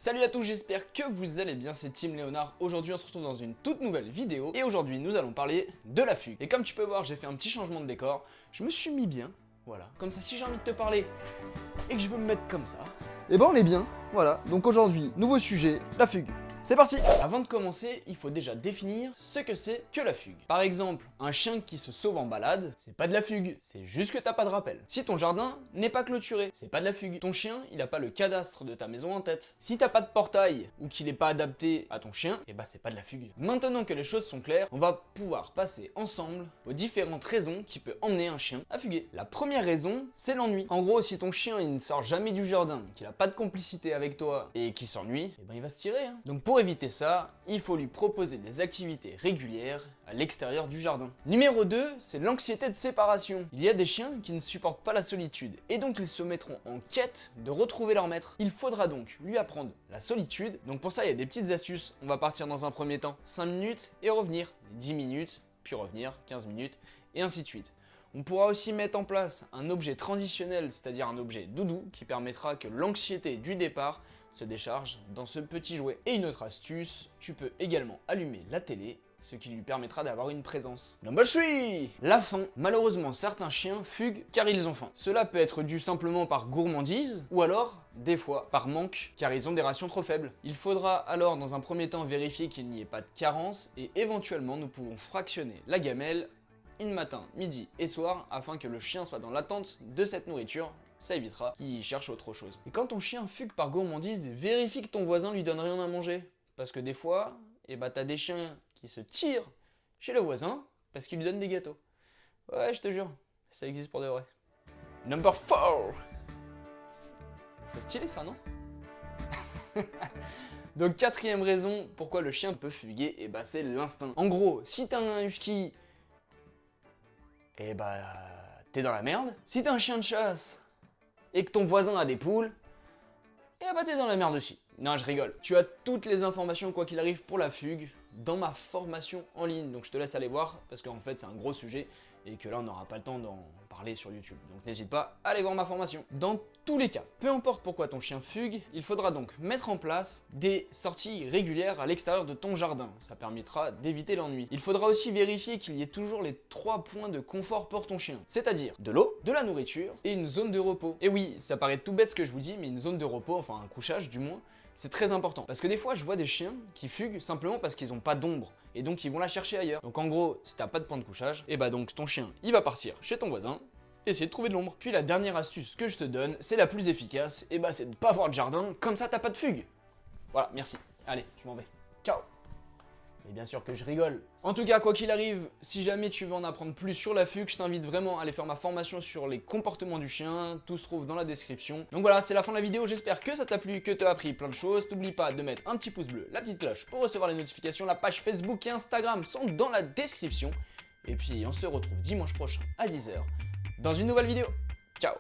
Salut à tous, j'espère que vous allez bien, c'est Team Léonard. Aujourd'hui on se retrouve dans une toute nouvelle vidéo et aujourd'hui nous allons parler de la fugue. Et comme tu peux voir, j'ai fait un petit changement de décor, je me suis mis bien, voilà. Comme ça, si j'ai envie de te parler et que je veux me mettre comme ça, et ben on est bien, voilà. Donc aujourd'hui, nouveau sujet, la fugue. C'est parti! Avant de commencer, il faut déjà définir ce que c'est que la fugue. Par exemple, un chien qui se sauve en balade, c'est pas de la fugue, c'est juste que t'as pas de rappel. Si ton jardin n'est pas clôturé, c'est pas de la fugue. Ton chien, il a pas le cadastre de ta maison en tête. Si t'as pas de portail ou qu'il est pas adapté à ton chien, et bah c'est pas de la fugue. Maintenant que les choses sont claires, on va pouvoir passer ensemble aux différentes raisons qui peuvent emmener un chien à fuguer. La première raison, c'est l'ennui. En gros, si ton chien il ne sort jamais du jardin, qu'il a pas de complicité avec toi et qu'il s'ennuie, et ben il va se tirer. Donc pour éviter ça, il faut lui proposer des activités régulières à l'extérieur du jardin. Numéro 2, c'est l'anxiété de séparation. Il y a des chiens qui ne supportent pas la solitude et donc ils se mettront en quête de retrouver leur maître. Il faudra donc lui apprendre la solitude. Donc pour ça, il y a des petites astuces. On va partir dans un premier temps 5 minutes et revenir 10 minutes, puis revenir 15 minutes et ainsi de suite. On pourra aussi mettre en place un objet transitionnel, c'est-à-dire un objet doudou, qui permettra que l'anxiété du départ se décharge dans ce petit jouet. Et une autre astuce, tu peux également allumer la télé, ce qui lui permettra d'avoir une présence. Number 3, la faim. Malheureusement, certains chiens fuguent car ils ont faim. Cela peut être dû simplement par gourmandise, ou alors, des fois, par manque, car ils ont des rations trop faibles. Il faudra alors dans un premier temps vérifier qu'il n'y ait pas de carence, et éventuellement nous pouvons fractionner la gamelle matin, midi et soir afin que le chien soit dans l'attente de cette nourriture. Ça évitera qu'il cherche autre chose. Et quand ton chien fugue par gourmandise, vérifie que ton voisin lui donne rien à manger. Parce que des fois, t'as des chiens qui se tirent chez le voisin parce qu'il lui donne des gâteaux. Ouais, je te jure, ça existe pour de vrai. Number 4. C'est stylé ça, non? Donc quatrième raison pourquoi le chien peut fuguer, et bah c'est l'instinct. En gros, si t'as un husky, et bah t'es dans la merde. Si t'es un chien de chasse et que ton voisin a des poules, et bah t'es dans la merde aussi. Non, je rigole. Tu as toutes les informations quoi qu'il arrive pour la fugue dans ma formation en ligne. Donc je te laisse aller voir parce qu'en fait c'est un gros sujet et que là on n'aura pas le temps d'en parler sur YouTube. Donc n'hésite pas à aller voir ma formation. Dans tous les cas, peu importe pourquoi ton chien fugue, il faudra donc mettre en place des sorties régulières à l'extérieur de ton jardin. Ça permettra d'éviter l'ennui. Il faudra aussi vérifier qu'il y ait toujours les 3 points de confort pour ton chien. C'est-à-dire de l'eau, de la nourriture et une zone de repos. Et oui, ça paraît tout bête ce que je vous dis, mais une zone de repos, enfin un couchage du moins, c'est très important. Parce que des fois, je vois des chiens qui fuguent simplement parce qu'ils n'ont pas d'ombre. Et donc, ils vont la chercher ailleurs. Donc en gros, si t'as pas de point de couchage, et bah donc ton chien, il va partir chez ton voisin, essayer de trouver de l'ombre. Puis la dernière astuce que je te donne, c'est la plus efficace, et bah c'est de ne pas avoir de jardin, comme ça t'as pas de fugue. Voilà, merci. Allez, je m'en vais. Ciao. Et bien sûr que je rigole. En tout cas, quoi qu'il arrive, si jamais tu veux en apprendre plus sur la fugue, je t'invite vraiment à aller faire ma formation sur les comportements du chien. Tout se trouve dans la description. Donc voilà, c'est la fin de la vidéo. J'espère que ça t'a plu, que tu as appris plein de choses. N'oublie pas de mettre un petit pouce bleu, la petite cloche pour recevoir les notifications. La page Facebook et Instagram sont dans la description. Et puis, on se retrouve dimanche prochain à 10 h dans une nouvelle vidéo. Ciao.